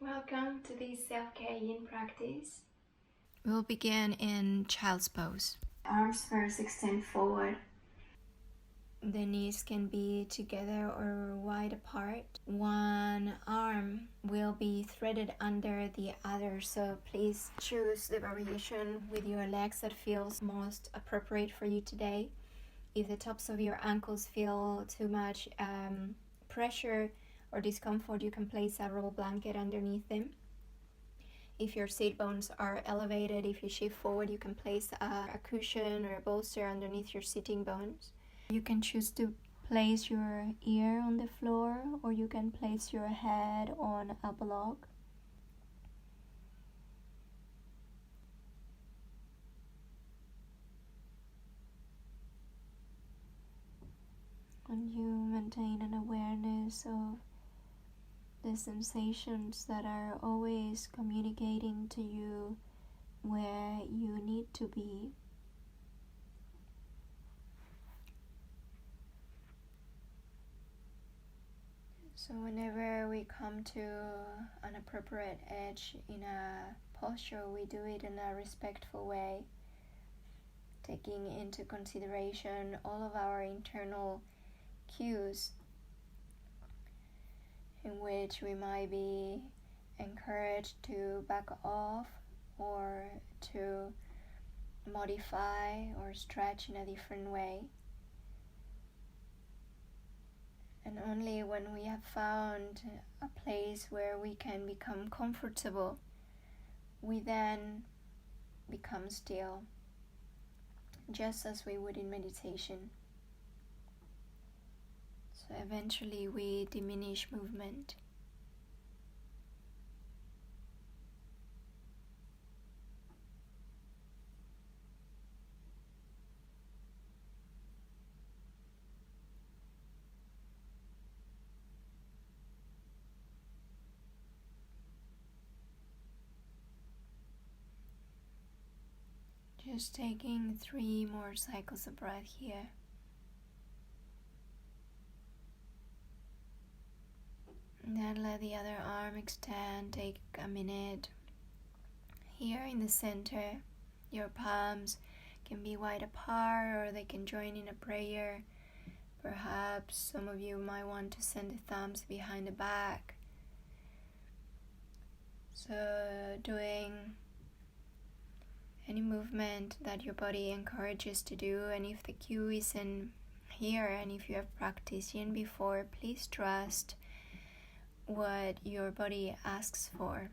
Welcome to this self-care yin practice. We'll begin in child's pose. Arms first extend forward. The knees can be together or wide apart. One arm will be threaded under the other, so please choose the variation with your legs that feels most appropriate for you today. If the tops of your ankles feel too much pressure or discomfort, you can place a roll blanket underneath them. If your sit bones are elevated, if you shift forward, you can place a cushion or a bolster underneath your sitting bones. You can choose to place your ear on the floor, or you can place your head on a block. And you maintain an awareness of the sensations that are always communicating to you where you need to be. So whenever we come to an appropriate edge in a posture, we do it in a respectful way, taking into consideration all of our internal cues in which we might be encouraged to back off or to modify or stretch in a different way. And only when we have found a place where we can become comfortable, we then become still, just as we would in meditation. So eventually we diminish movement. Just taking 3 more cycles of breath here. And then let the other arm extend. Take a minute. Here in the center, your palms can be wide apart or they can join in a prayer. Perhaps some of you might want to send the thumbs behind the back. So doing any movement that your body encourages to do, and if the cue isn't here and if you have practiced yin before, please trust what your body asks for.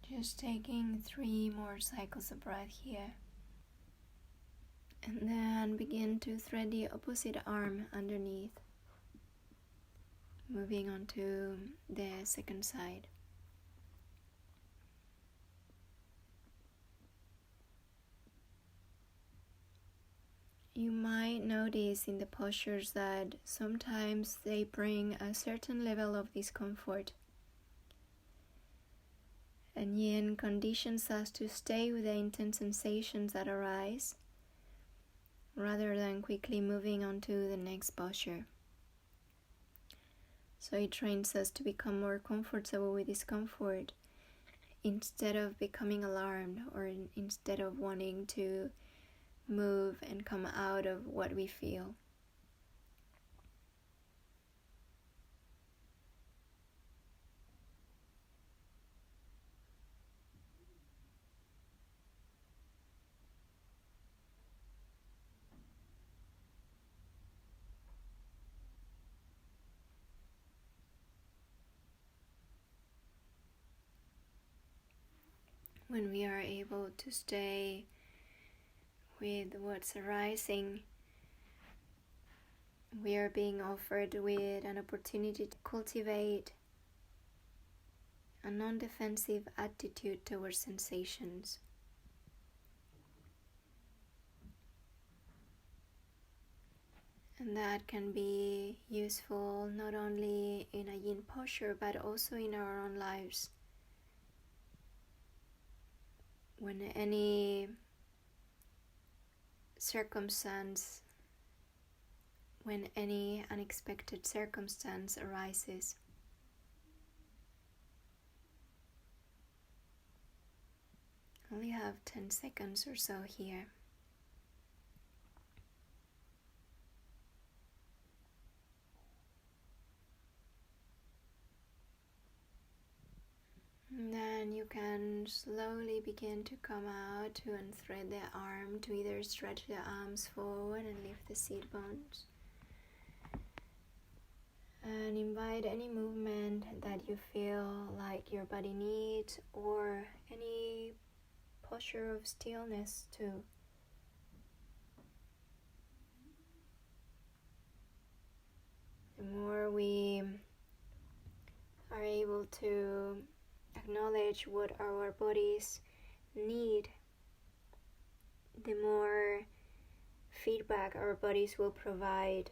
Just taking 3 more cycles of breath here. And then begin to thread the opposite arm underneath. Moving on to the second side. You might notice in the postures that sometimes they bring a certain level of discomfort. And yin conditions us to stay with the intense sensations that arise, rather than quickly moving on to the next posture. So it trains us to become more comfortable with discomfort instead of becoming alarmed or instead of wanting to move and come out of what we feel. When we are able to stay with what's arising, we are being offered with an opportunity to cultivate a non-defensive attitude towards sensations. And that can be useful not only in a yin posture but also in our own lives. When any circumstance, when any unexpected circumstance arises, only have 10 seconds or so here. And then you can slowly begin to come out to unthread the arm, to either stretch the arms forward and lift the seat bones. And invite any movement that you feel like your body needs, or any posture of stillness too. The more we are able to acknowledge what our bodies need, the more feedback our bodies will provide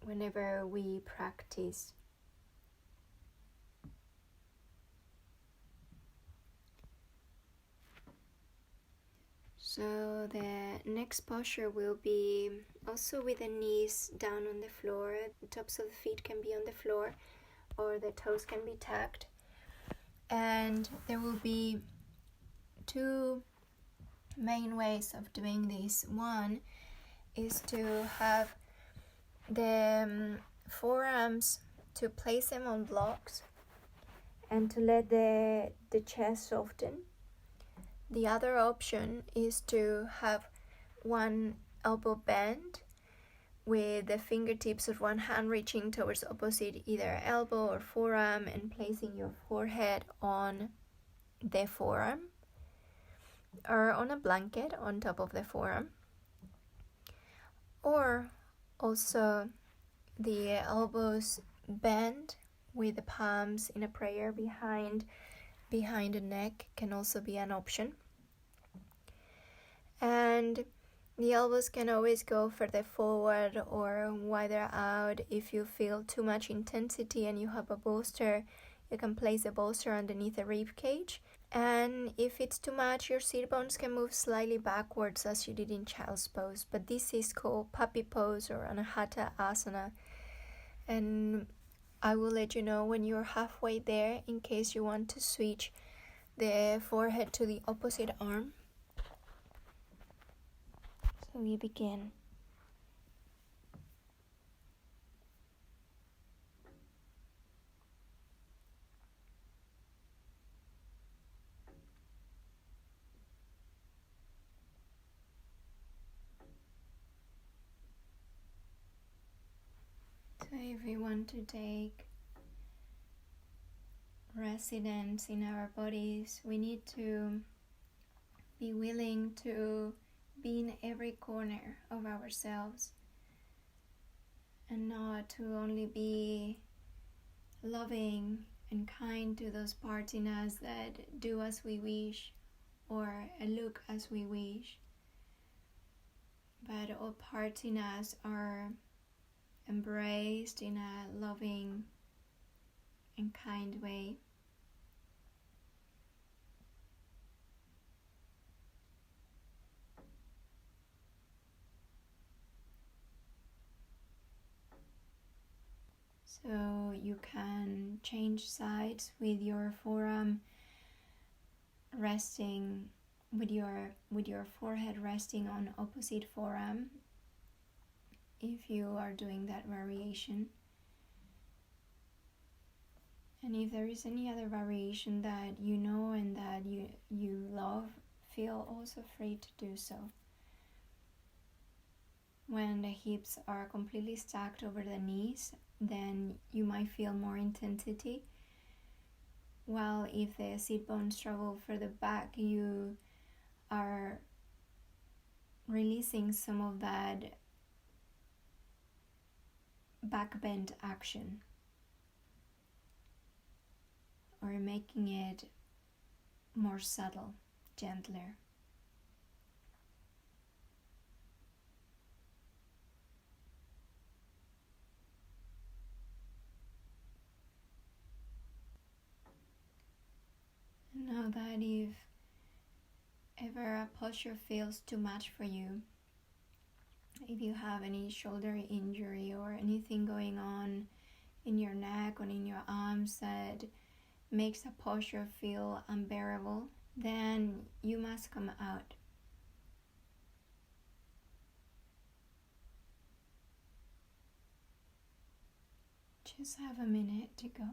whenever we practice. So the next posture will be also with the knees down on the floor. The tops of the feet can be on the floor or the toes can be tucked. And there will be two main ways of doing this. One is to have the forearms, to place them on blocks and to let the chest soften. The other option is to have one elbow bent with the fingertips of one hand reaching towards opposite either elbow or forearm and placing your forehead on the forearm or on a blanket on top of the forearm. Or also the elbows bent with the palms in a prayer behind the neck can also be an option. And the elbows can always go further forward or wider out. If you feel too much intensity and you have a bolster, you can place the bolster underneath the rib cage. And if it's too much, your sit bones can move slightly backwards as you did in child's pose. But this is called puppy pose or anahata asana. And I will let you know when you're halfway there in case you want to switch the forehead to the opposite arm. So we begin. So if we want to take residence in our bodies, we need to be willing to be in every corner of ourselves and not to only be loving and kind to those parts in us that do as we wish or look as we wish, but all parts in us are embraced in a loving and kind way. So you can change sides with your forearm resting, with your forehead resting on opposite forearm if you are doing that variation. And if there is any other variation that you know and that you love, feel also free to do so. When the hips are completely stacked over the knees, then you might feel more intensity. While if the sit bones travel further back, you are releasing some of that back bend action, or making it more subtle, gentler. so that if ever a posture feels too much for you, if you have any shoulder injury or anything going on in your neck or in your arms that makes a posture feel unbearable, then you must come out. Just have a minute to go.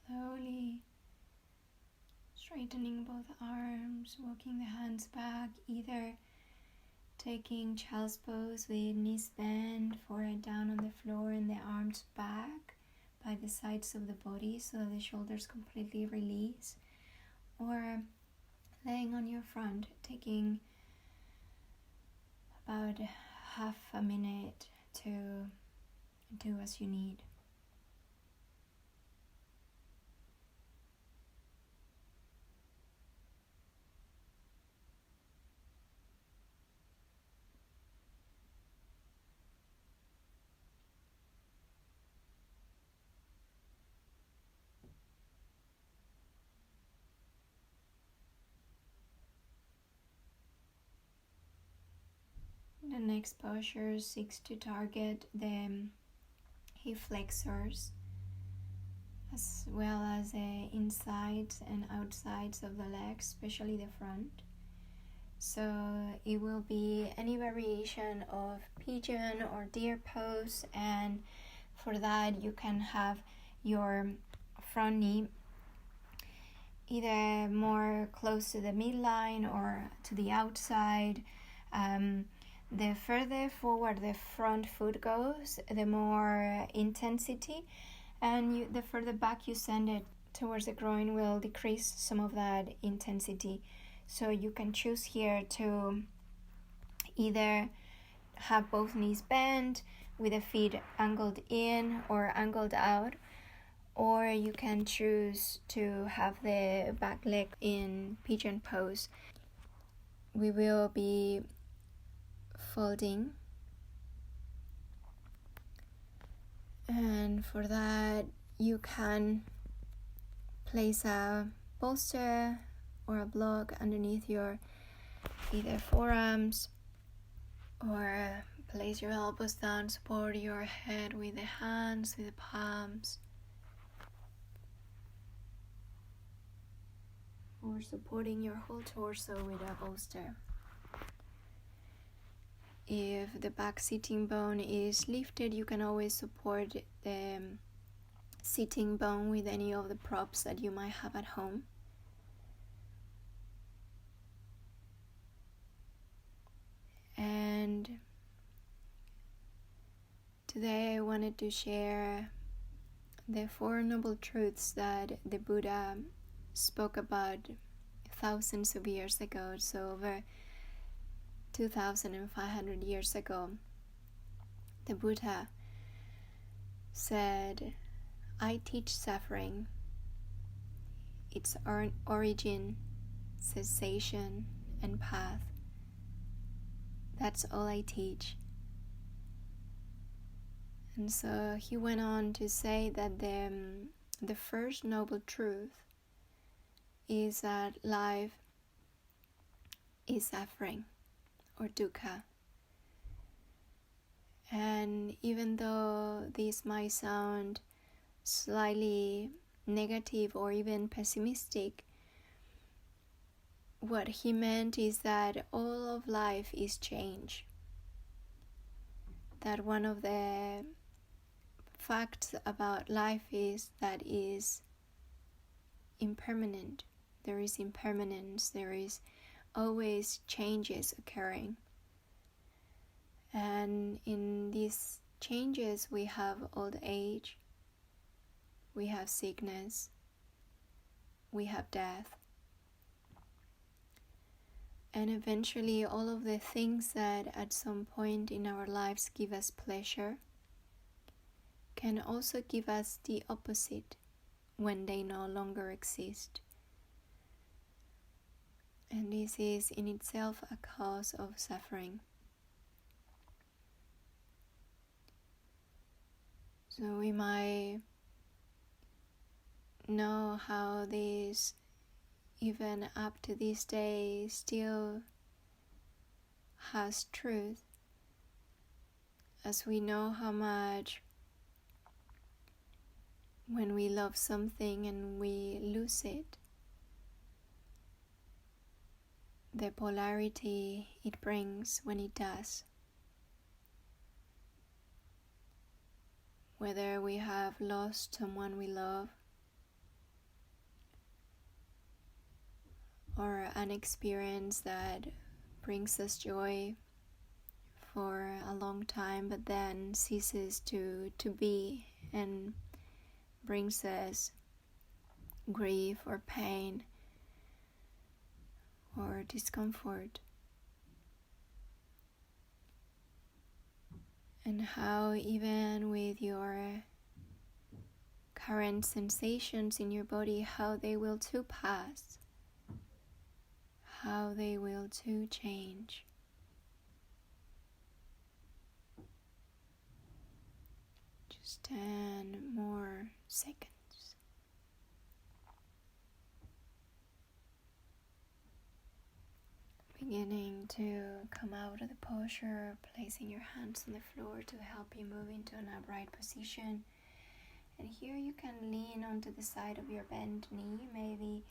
Slowly straightening both arms, walking the hands back, either taking child's pose with knees bent, forehead down on the floor, and the arms back by the sides of the body so that the shoulders completely release, or laying on your front, taking about half a minute to do as you need. The next posture seeks to target the hip flexors as well as the insides and outsides of the legs, especially the front. So it will be any variation of pigeon or deer pose, and for that you can have your front knee either more close to the midline or to the outside. The further forward the front foot goes, the more intensity, and the further back you send it towards the groin will decrease some of that intensity. So you can choose here to either have both knees bent with the feet angled in or angled out, or you can choose to have the back leg in pigeon pose. We will be folding, and for that you can place a bolster or a block underneath your either forearms, or place your elbows down, support your head with the hands, with the palms, or supporting your whole torso with a bolster. If the back sitting bone is lifted, you can always support the sitting bone with any of the props that you might have at home. And today I wanted to share the Four Noble Truths that the Buddha spoke about thousands of years ago, so over 2,500 years ago. The Buddha said, "I teach suffering, its origin, cessation, and path. That's all I teach." And so he went on to say that the first noble truth is that life is suffering, or dukkha. And even though this might sound slightly negative or even pessimistic, what he meant is that all of life is change. That one of the facts about life is that it is impermanent. There is impermanence, there is always changes occurring. And in these changes we have old age, we have sickness, we have death. And eventually all of the things that at some point in our lives give us pleasure can also give us the opposite when they no longer exist. And this is in itself a cause of suffering. So we might know how this, even up to this day, still has truth, as we know how much when we love something and we lose it, the polarity it brings when it does. Whether we have lost someone we love, or an experience that brings us joy for a long time but then ceases to be and brings us grief or pain or discomfort. And how even with your current sensations in your body, how they will too pass, how they will too change. Just 10 more seconds. Beginning to come out of the posture, placing your hands on the floor to help you move into an upright position. And here you can lean onto the side of your bent knee, maybe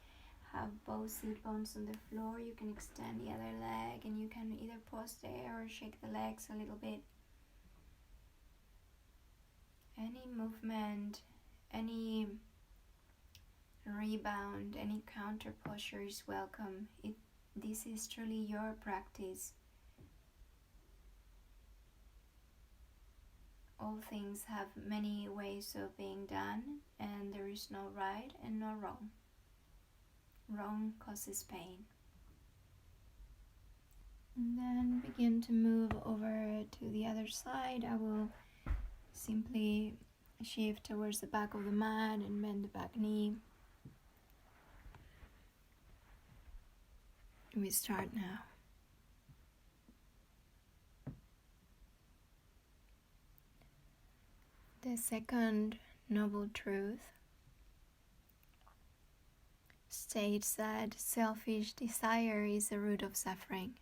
have both seat bones on the floor. You can extend the other leg and you can either pause there or shake the legs a little bit. Any movement, any rebound, any counter posture is welcome. This is truly your practice. All things have many ways of being done, and there is no right and no wrong. Wrong causes pain. And then begin to move over to the other side. I will simply shift towards the back of the mat and bend the back knee. We start now. The second noble truth states that selfish desire is the root of suffering.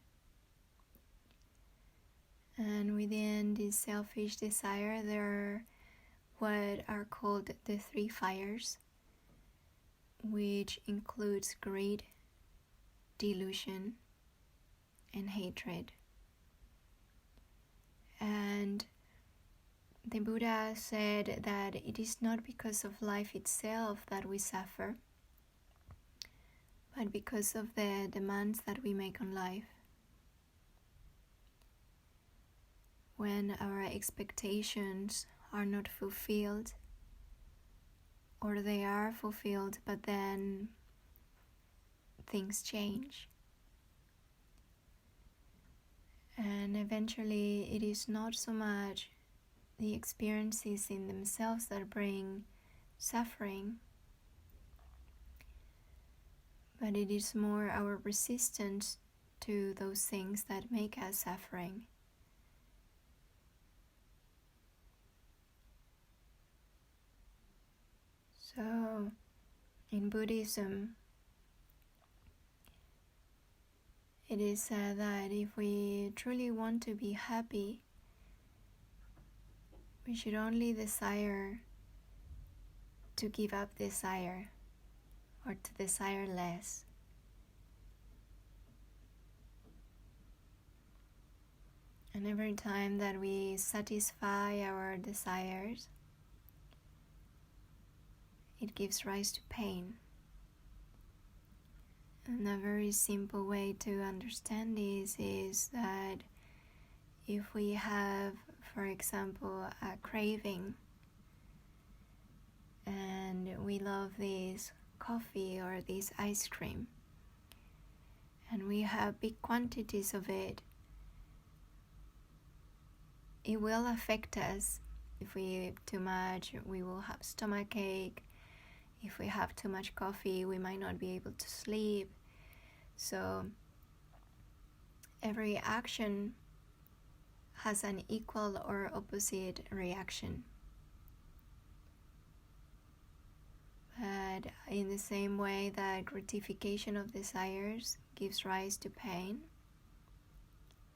And within this selfish desire, there are what are called the three fires, which includes greed, delusion, and hatred. And the Buddha said that it is not because of life itself that we suffer, but because of the demands that we make on life. When our expectations are not fulfilled, or they are fulfilled but then things change. And eventually it is not so much the experiences in themselves that bring suffering, but it is more our resistance to those things that make us suffering. So, in Buddhism, it is said that if we truly want to be happy, we should only desire to give up desire or to desire less. And every time that we satisfy our desires, it gives rise to pain. And a very simple way to understand this is that if we have, for example, a craving and we love this coffee or this ice cream, and we have big quantities of it, it will affect us. If we eat too much, we will have stomach ache. If we have too much coffee, we might not be able to sleep. So every action has an equal or opposite reaction. But in the same way that gratification of desires gives rise to pain,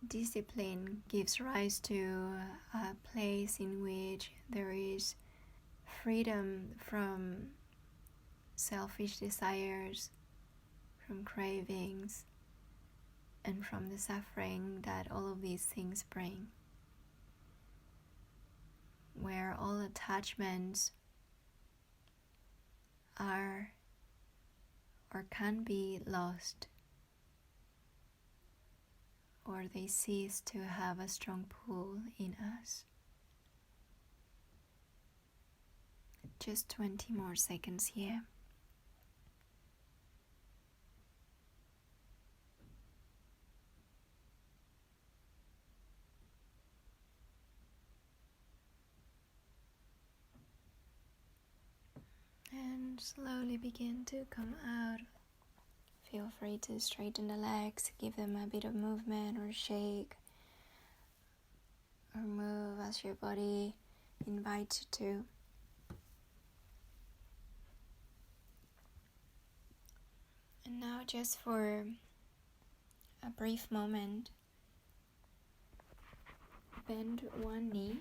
discipline gives rise to a place in which there is freedom from selfish desires, from cravings, and from the suffering that all of these things bring, where all attachments are or can be lost, or they cease to have a strong pull in us. Just 20 more seconds here. And slowly begin to come out. Feel free to straighten the legs, give them a bit of movement or shake, or move as your body invites you to. And now, just for a brief moment, bend one knee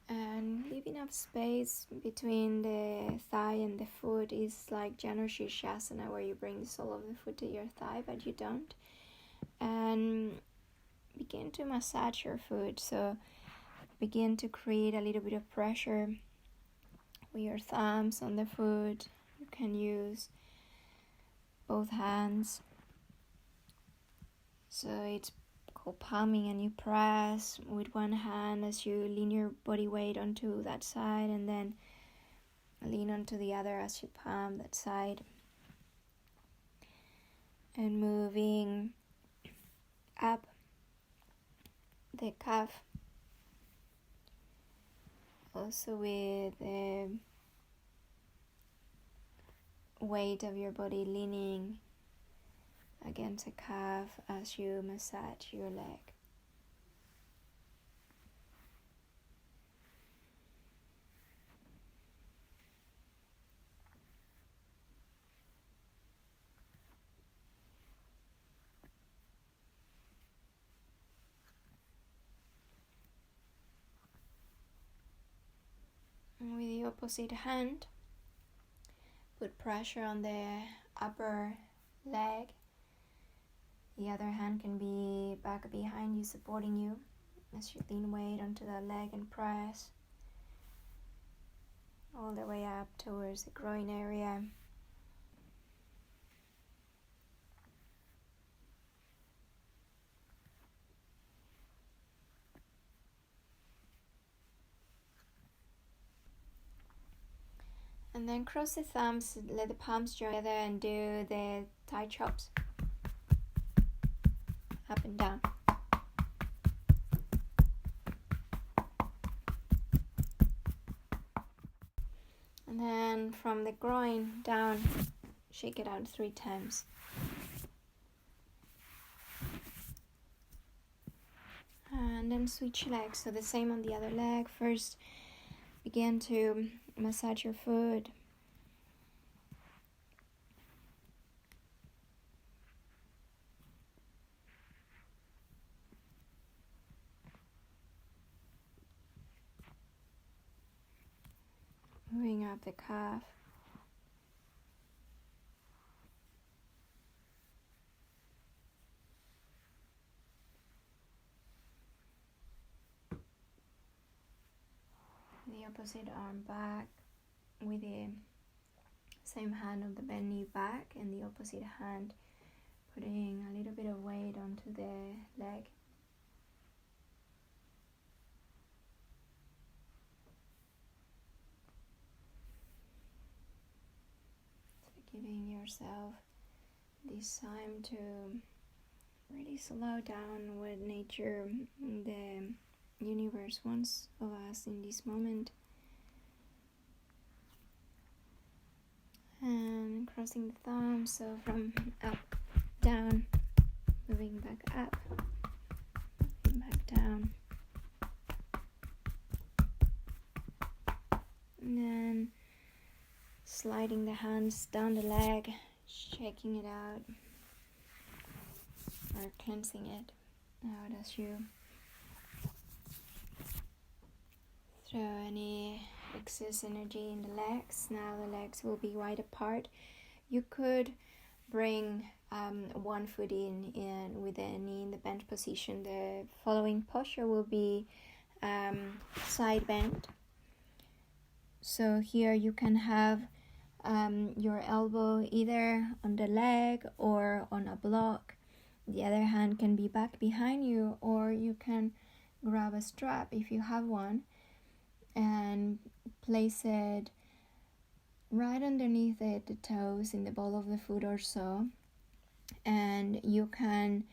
and leave enough space between the thigh and the foot. Is like Janu Shirshasana, where you bring the sole of the foot to your thigh, but you don't. And begin to massage your foot. So begin to create a little bit of pressure with your thumbs on the foot. You can use both hands. So it's called palming, and you press with one hand as you lean your body weight onto that side, and then lean onto the other as you palm that side. And moving up the calf, also with the weight of your body leaning against the calf as you massage your leg. And with the opposite hand, put pressure on the upper leg. The other hand can be back behind you, supporting you as you lean weight onto the leg and press all the way up towards the groin area. And then cross the thumbs, let the palms join together and do the Thai chops. Up and down. And then from the groin down, shake it out 3 times. And then switch legs. So the same on the other leg. First, begin to massage your foot. Moving up the calf. The opposite arm back with the same hand on the bent knee back, and the opposite hand putting a little bit of weight onto the leg. So begin giving yourself this time to really slow down what nature, the universe wants of us in this moment. And crossing the thumbs, so from up, down, moving back up, moving back down. And then sliding the hands down the leg, shaking it out, or cleansing it out as you throw any excess energy in the legs. Now the legs will be wide apart. You could bring one foot in with the knee in the bent position. The following posture will be side bend. So here you can have your elbow either on the leg or on a block. The other hand can be back behind you, or you can grab a strap if you have one and place it right underneath the toes in the ball of the foot or so. And you can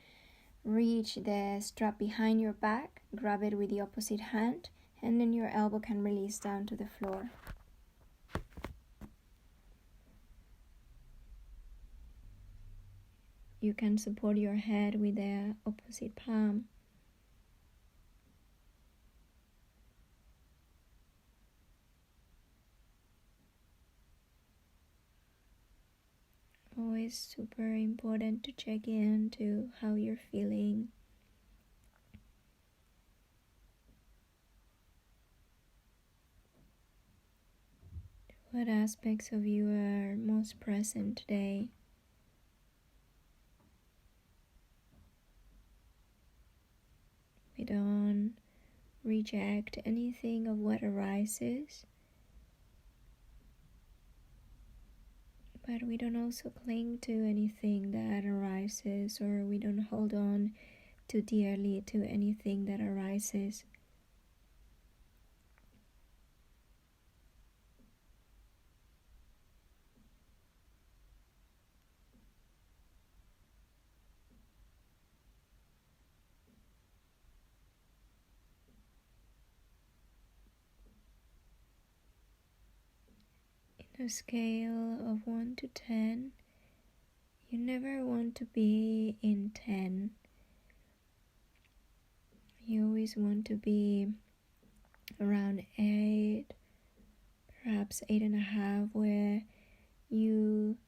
reach the strap behind your back, grab it with the opposite hand, and then your elbow can release down to the floor. You can support your head with the opposite palm. Always super important to check in to how you're feeling. What aspects of you are most present today? We don't reject anything of what arises, but we don't also cling to anything that arises, or we don't hold on too dearly to anything that arises. In a scale of 1 to 10, you never want to be in 10. You always want to be around 8, perhaps 8.5, where you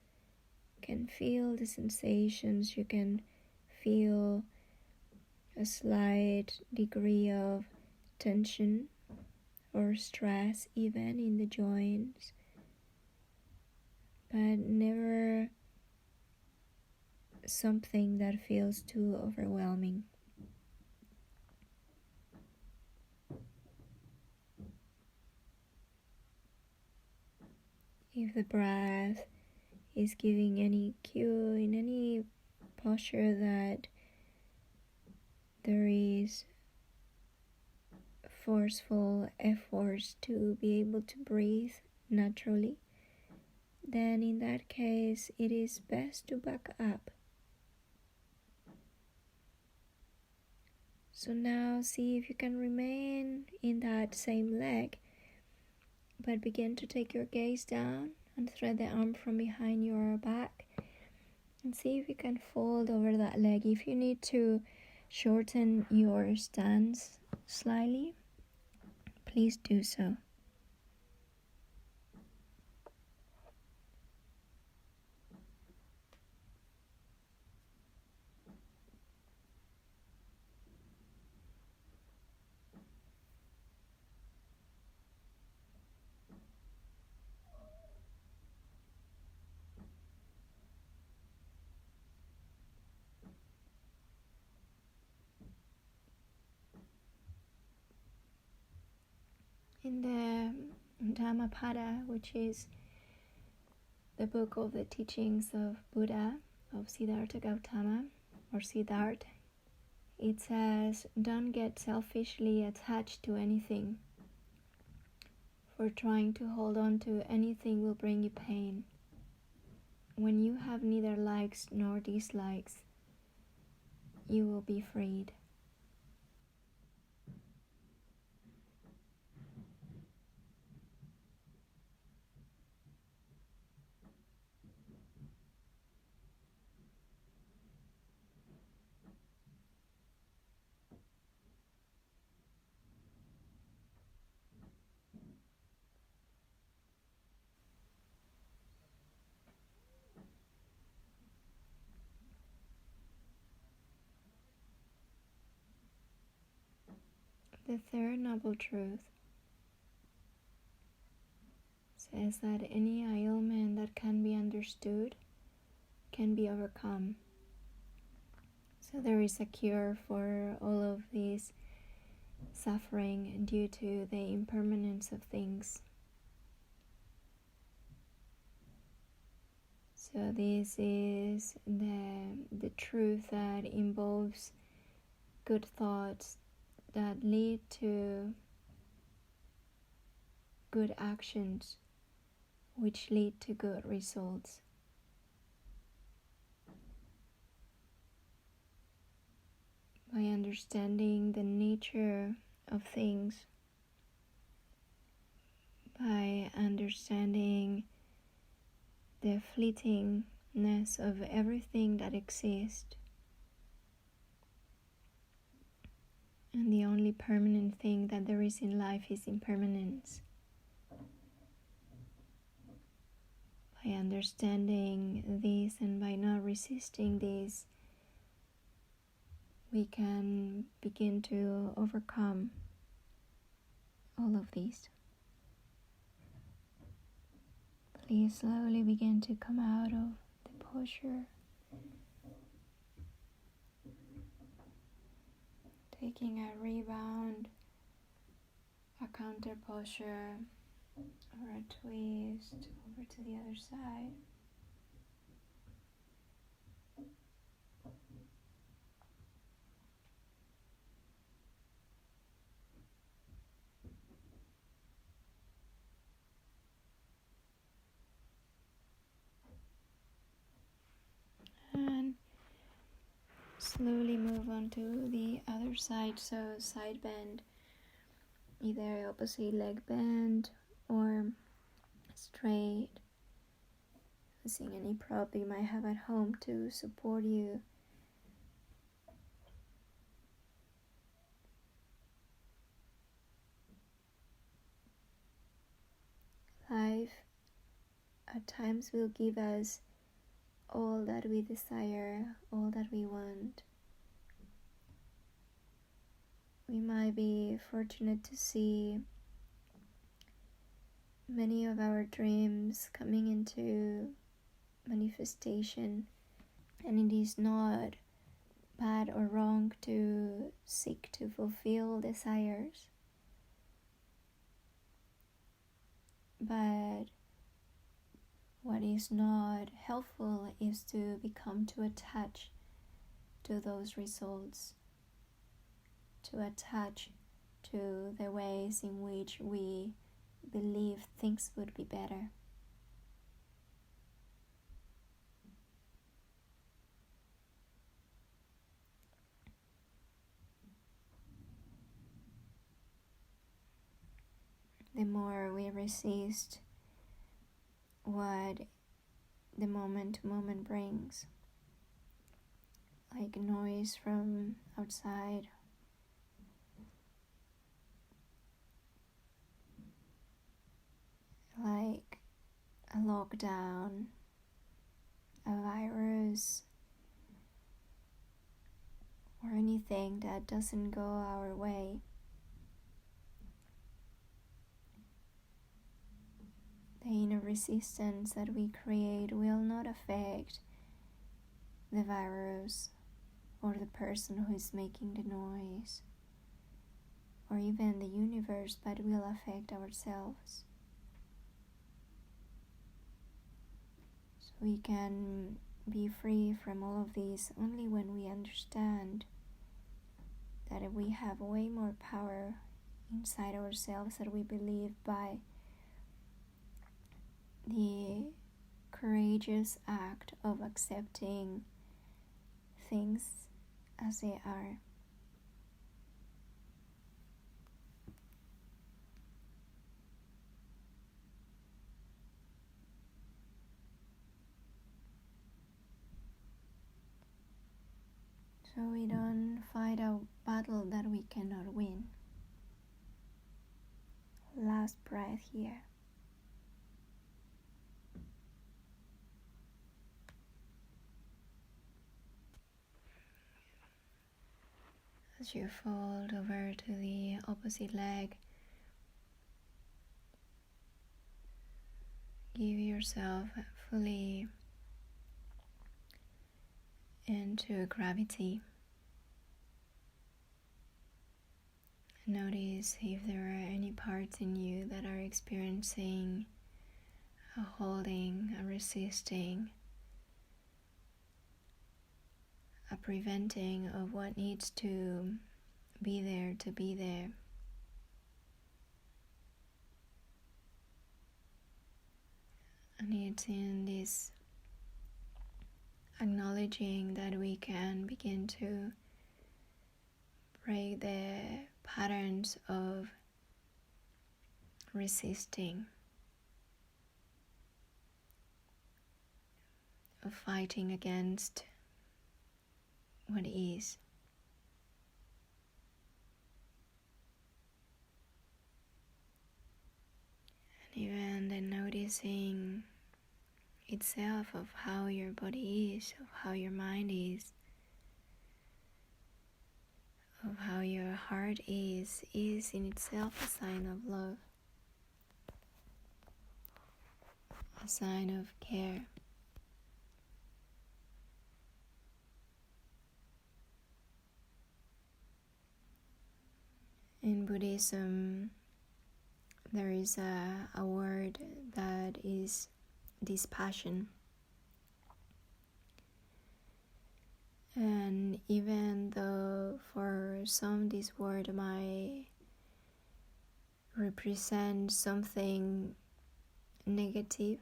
can feel the sensations, you can feel a slight degree of tension or stress even in the joints, but never something that feels too overwhelming. If the breath is giving any cue in any posture that there is forceful efforts to be able to breathe naturally, then in that case it is best to back up. So now see if you can remain in that same leg, but begin to take your gaze down and thread the arm from behind your back, and see if you can fold over that leg. If you need to shorten your stance slightly, please do so. In the Dhammapada, which is the book of the teachings of Buddha, of Siddhartha Gautama, or Siddhartha, it says, don't get selfishly attached to anything, for trying to hold on to anything will bring you pain. when you have neither likes nor dislikes, you will be freed. The third noble truth says that any ailment that can be understood can be overcome. So there is a cure for all of this suffering due to the impermanence of things. So this is the truth that involves good thoughts that lead to good actions, which lead to good results. By understanding the nature of things, by understanding the fleetingness of everything that exists, and the only permanent thing that there is in life is impermanence. By understanding this and by not resisting this, we can begin to overcome all of these. Please slowly begin to come out of the posture, taking a rebound, a counter posture, or a twist over to the other side. And slowly move on to the other side, so side bend, either opposite leg bend or straight, using any prop you might have at home to support you. Life at times will give us all that we desire, all that we want. We might be fortunate to see many of our dreams coming into manifestation, and it is not bad or wrong to seek to fulfill desires, but what is not helpful is to become too attached to those results, to attach to the ways in which we believe things would be better. The more we resist what the moment to moment brings, like noise from outside, like a lockdown, a virus, or anything that doesn't go our way. The inner resistance that we create will not affect the virus or the person who is making the noise or even the universe, but will affect ourselves. So we can be free from all of this only when we understand that we have way more power inside ourselves than we believe by the courageous act of accepting things as they are. So we don't fight a battle that we cannot win. Last breath here. As you fold over to the opposite leg, give yourself fully into gravity. Notice if there are any parts in you that are experiencing a holding, a resisting, a preventing of what needs to be there to be there. And it's in this acknowledging that we can begin to break the patterns of resisting, of fighting against what is. And even then noticing itself of how your body is, of how your mind is, of how your heart is in itself a sign of love, a sign of care. In Buddhism, there is a word that is dispassion. And even though for some this word might represent something negative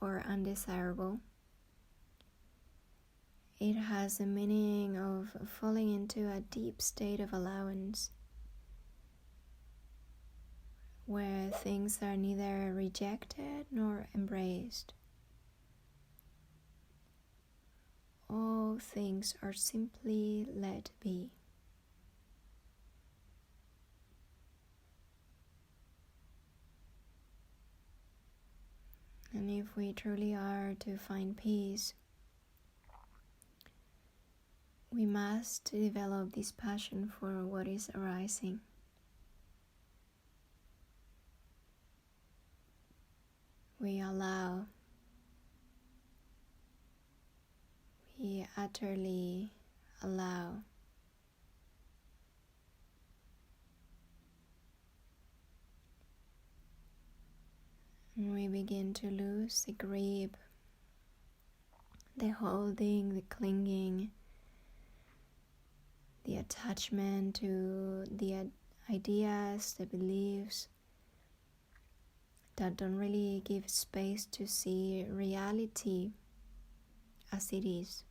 or undesirable, it has a meaning of falling into a deep state of allowance, where things are neither rejected nor embraced. All things are simply let be. And if we truly are to find peace, we must develop this passion for what is arising. We allow, we utterly allow. And we begin to lose the grip, the holding, the clinging, the attachment to the ideas, the beliefs that don't really give space to see reality as it is.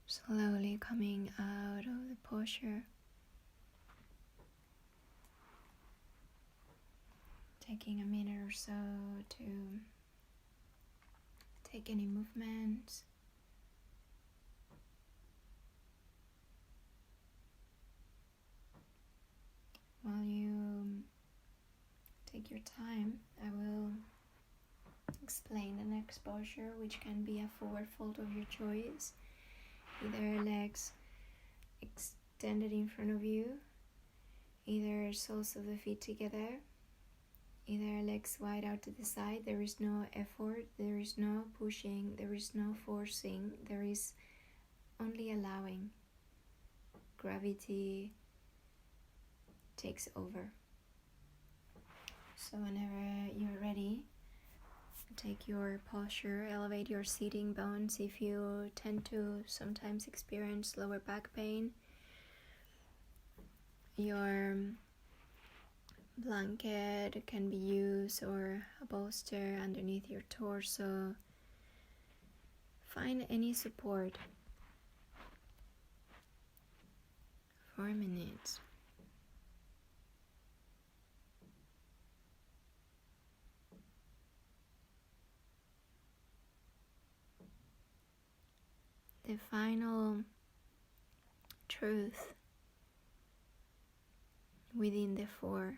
Slowly coming out of the posture, taking a minute or so to take any movements. While you take your time, I will explain the next posture, which can be a forward fold of your choice. Either legs extended in front of you, either soles of the feet together, either legs wide out to the side. There is no effort, there is no pushing, there is no forcing, there is only allowing. Gravity takes over. So whenever you're ready, take your posture, elevate your seating bones. If you tend to sometimes experience lower back pain, Your blanket can be used or a bolster underneath your torso. Find any support for a minute. The final truth within the four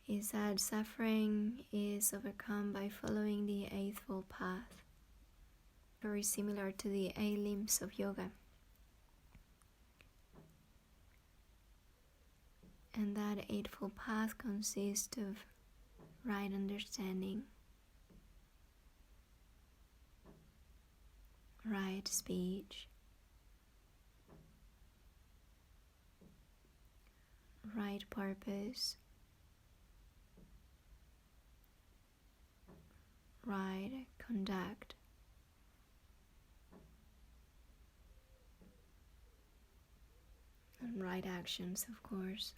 is that suffering is overcome by following the Eightfold Path, very similar to the 8 limbs of yoga. And that Eightfold Path consists of right understanding, right speech, right purpose, right conduct, and right actions, of course,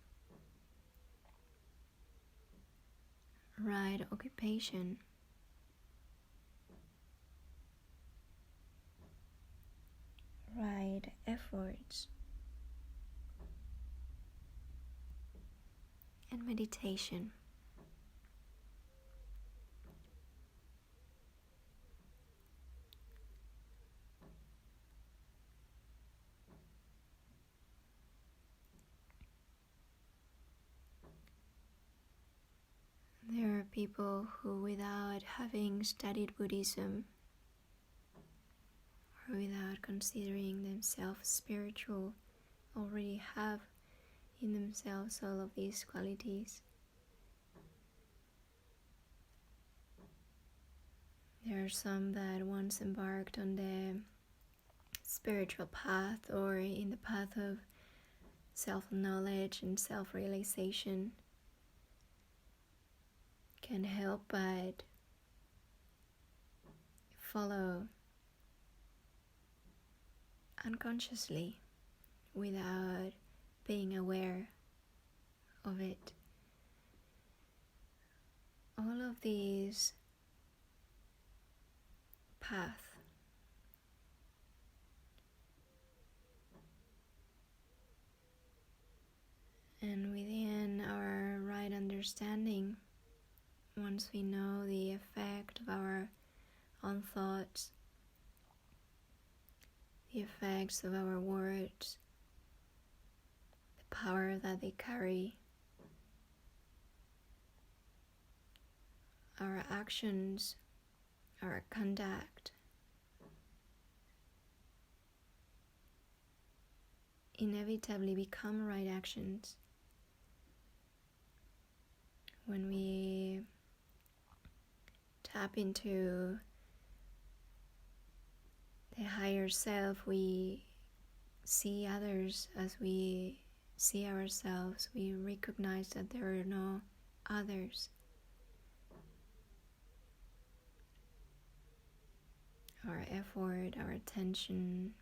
right occupation, right efforts, and meditation. There are people who, without having studied Buddhism or without considering themselves spiritual, already have in themselves all of these qualities. There are some that once embarked on the spiritual path or in the path of self-knowledge and self-realization can help but follow unconsciously without being aware of it. All of these paths and within our right understanding, once we know the effect of our own thoughts, the effects of our words, the power that they carry, our actions, our conduct, inevitably become right actions. When we tap into the higher self, we see others as we see ourselves. We recognize that there are no others. Our effort, our attention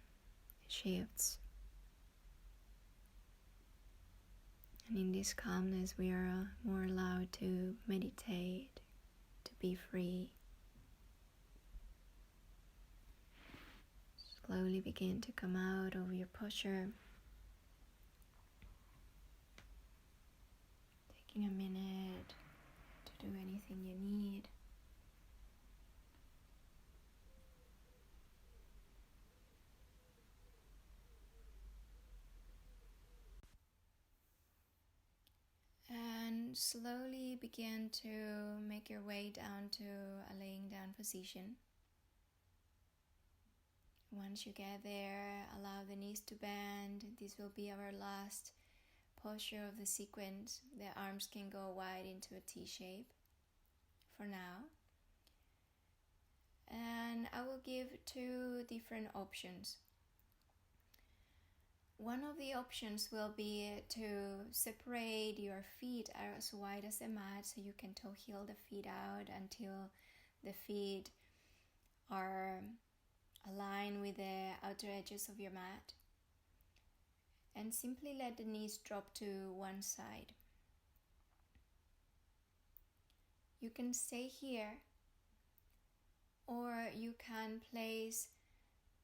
shifts. And in this calmness, we are more allowed to meditate, to be free. Slowly begin to come out of your posture. Taking a minute to do anything you need. And slowly begin to make your way down to a laying down position. Once you get there, allow the knees to bend. This will be our last posture of the sequence. The arms can go wide into a T shape for now. And I will give 2 different options. One of the options will be to separate your feet as wide as the mat, so you can toe heel the feet out until the feet are aligned with the outer edges of your mat. And simply let the knees drop to one side. You can stay here, or you can place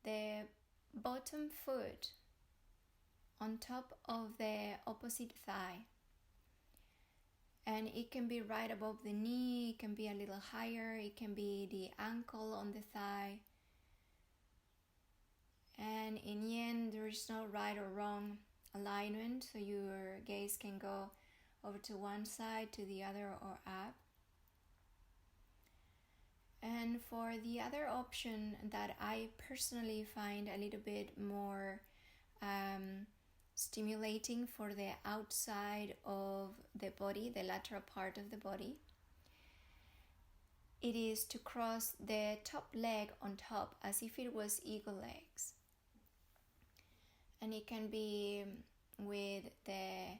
the bottom foot on top of the opposite thigh. And it can be right above the knee, it can be a little higher, it can be the ankle on the thigh. And in Yin, there is no right or wrong alignment, so your gaze can go over to one side, to the other, or up. And for the other option that I personally find a little bit more stimulating for the outside of the body, the lateral part of the body, it is to cross the top leg on top as if it was eagle legs. And it can be with the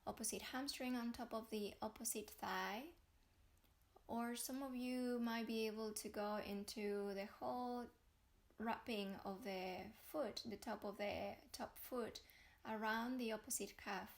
opposite hamstring on top of the opposite thigh. Or some of you might be able to go into the whole wrapping of the foot, the top of the top foot, around the opposite calf.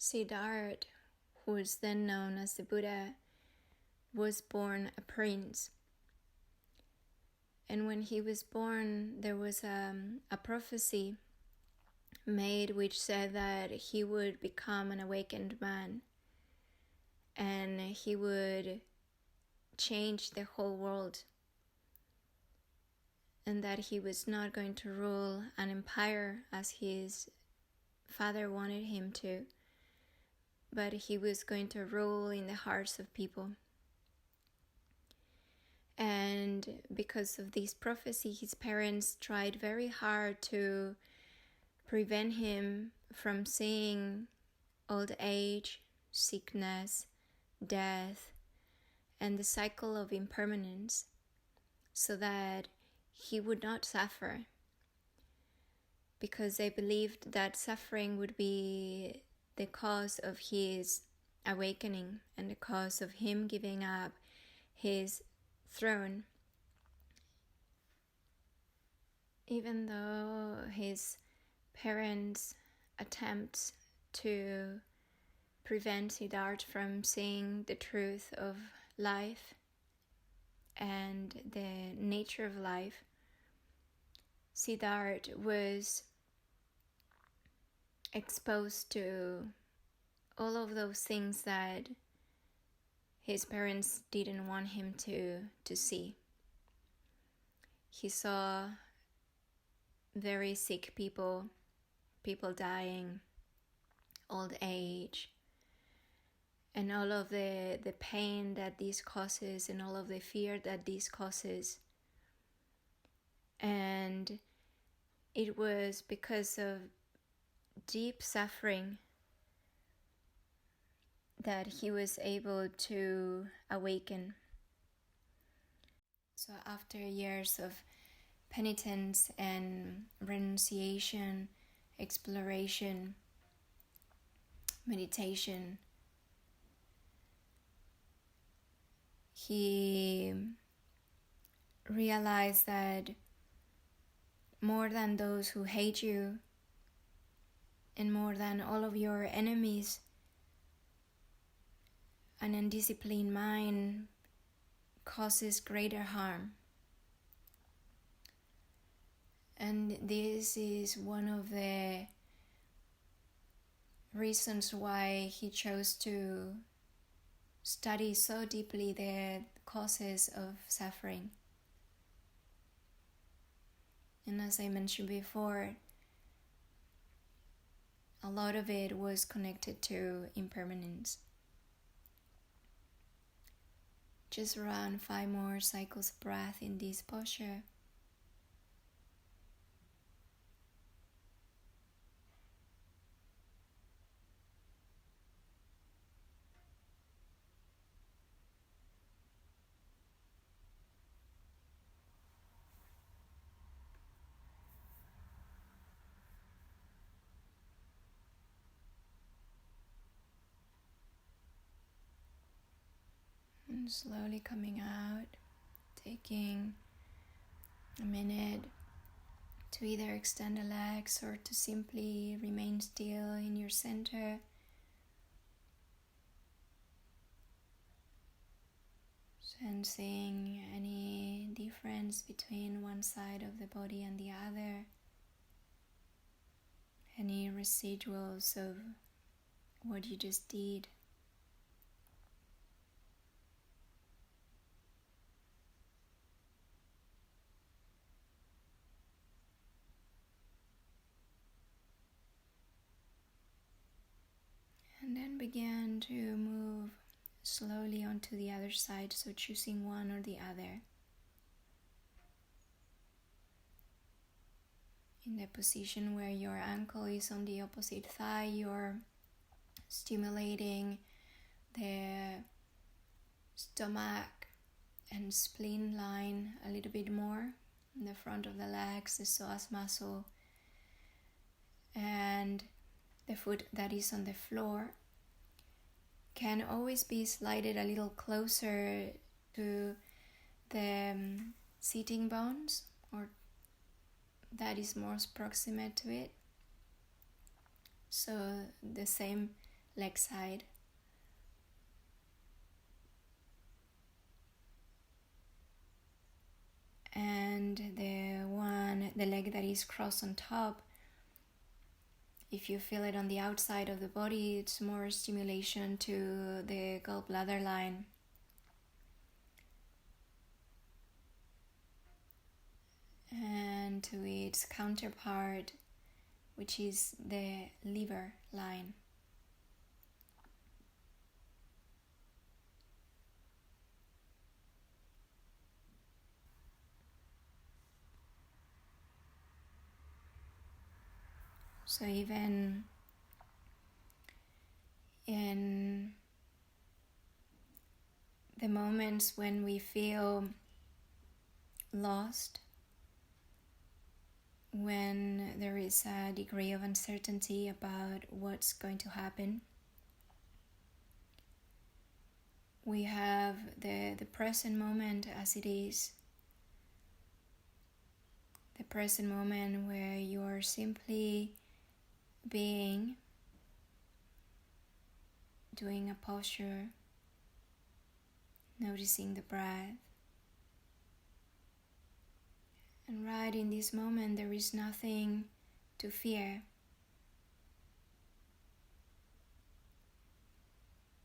Siddhartha, who is then known as the Buddha, was born a prince. And when he was born, there was a prophecy made which said that he would become an awakened man and he would change the whole world, and that he was not going to rule an empire as his father wanted him to, but he was going to rule in the hearts of people. And because of this prophecy, his parents tried very hard to prevent him from seeing old age, sickness, death, and the cycle of impermanence, so that he would not suffer, because they believed that suffering would be the cause of his awakening and the cause of him giving up his throne. Even though his parents' attempts to prevent Siddhartha from seeing the truth of life and the nature of life, Siddhartha was exposed to all of those things that his parents didn't want him to see. He saw very sick people dying, old age, and all of the pain that this causes and all of the fear that this causes. And it was because of deep suffering that he was able to awaken. So after years of penitence and renunciation, exploration, meditation, he realized that more than those who hate you and more than all of your enemies, an undisciplined mind causes greater harm. And this is one of the reasons why he chose to study so deeply the causes of suffering. And as I mentioned before, a lot of it was connected to impermanence. Just around 5 more cycles of breath in this posture. And slowly coming out, taking a minute to either extend the legs or to simply remain still in your center. Sensing any difference between one side of the body and the other. Any residuals of what you just did. And then begin to move slowly onto the other side, so choosing one or the other. In the position where your ankle is on the opposite thigh, you're stimulating the stomach and spleen line a little bit more in the front of the legs, the psoas muscle, and the foot that is on the floor can always be slided a little closer to the sitting bones, or that is most proximate to it. So the same leg side. And the leg that is crossed on top, if you feel it on the outside of the body, it's more stimulation to the gallbladder line. And to its counterpart, which is the liver line. So even in the moments when we feel lost, when there is a degree of uncertainty about what's going to happen, we have the present moment as it is. The present moment where you're simply being, doing a posture, noticing the breath. And right in this moment, there is nothing to fear.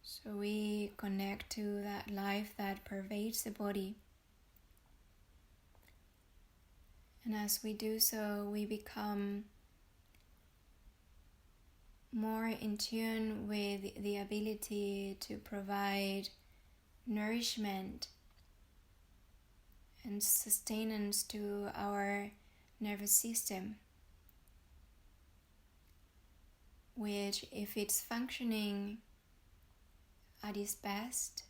So we connect to that life that pervades the body. And as we do so, we become more in tune with the ability to provide nourishment and sustenance to our nervous system, which, if it's functioning at its best,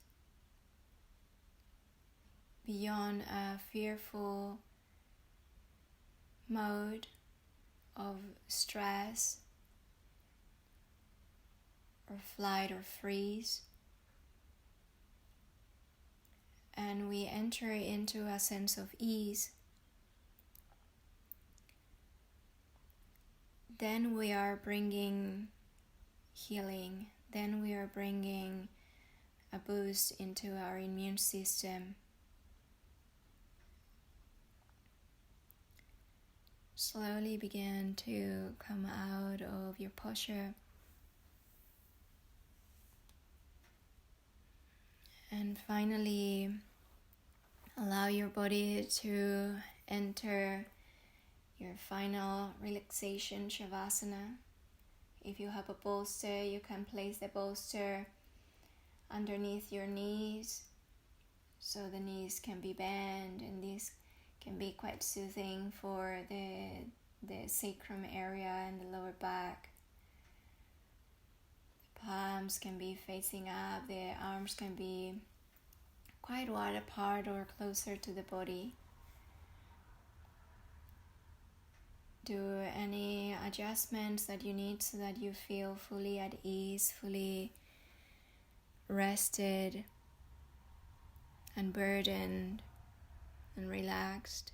beyond a fearful mode of stress or flight or freeze, and we enter into a sense of ease, then we are bringing healing, then we are bringing a boost into our immune system. Slowly begin to come out of your posture and finally allow your body to enter your final relaxation shavasana if you have a bolster, you can place the bolster underneath your knees so the knees can be bent, and this can be quite soothing for the sacrum area and the lower back. The palms can be facing up, the arms can be quite wide apart or closer to the body. Do any adjustments that you need so that you feel fully at ease, fully rested, unburdened, and relaxed.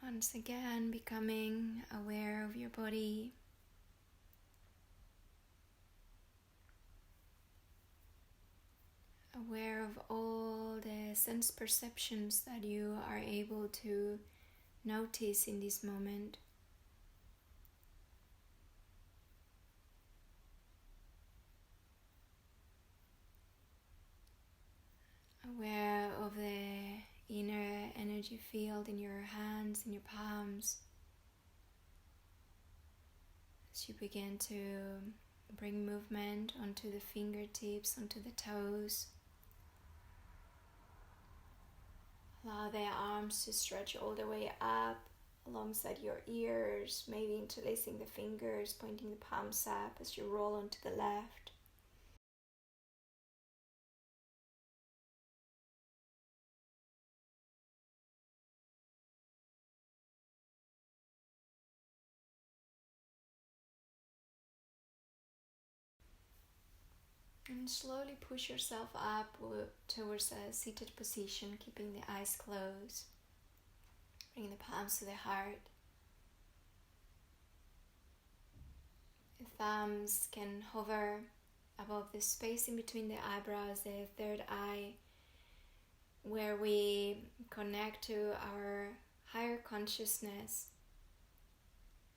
Once again, becoming aware of your body, aware of all the sense perceptions that you are able to notice in this moment. Aware of the inner energy field in your hands, in your palms, as you begin to bring movement onto the fingertips, onto the toes. Allow the arms to stretch all the way up alongside your ears, maybe interlacing the fingers, pointing the palms up as you roll onto the left. And slowly push yourself up towards a seated position, keeping the eyes closed. Bring the palms to the heart. The thumbs can hover above the space in between the eyebrows, the third eye, where we connect to our higher consciousness.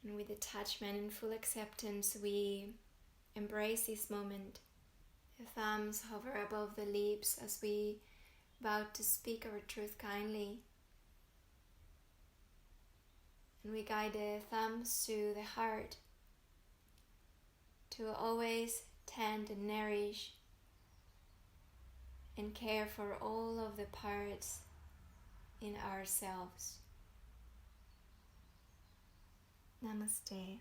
And with attachment and full acceptance, we embrace this moment. The thumbs hover above the lips as we vow to speak our truth kindly. And we guide the thumbs to the heart to always tend and nourish and care for all of the parts in ourselves. Namaste.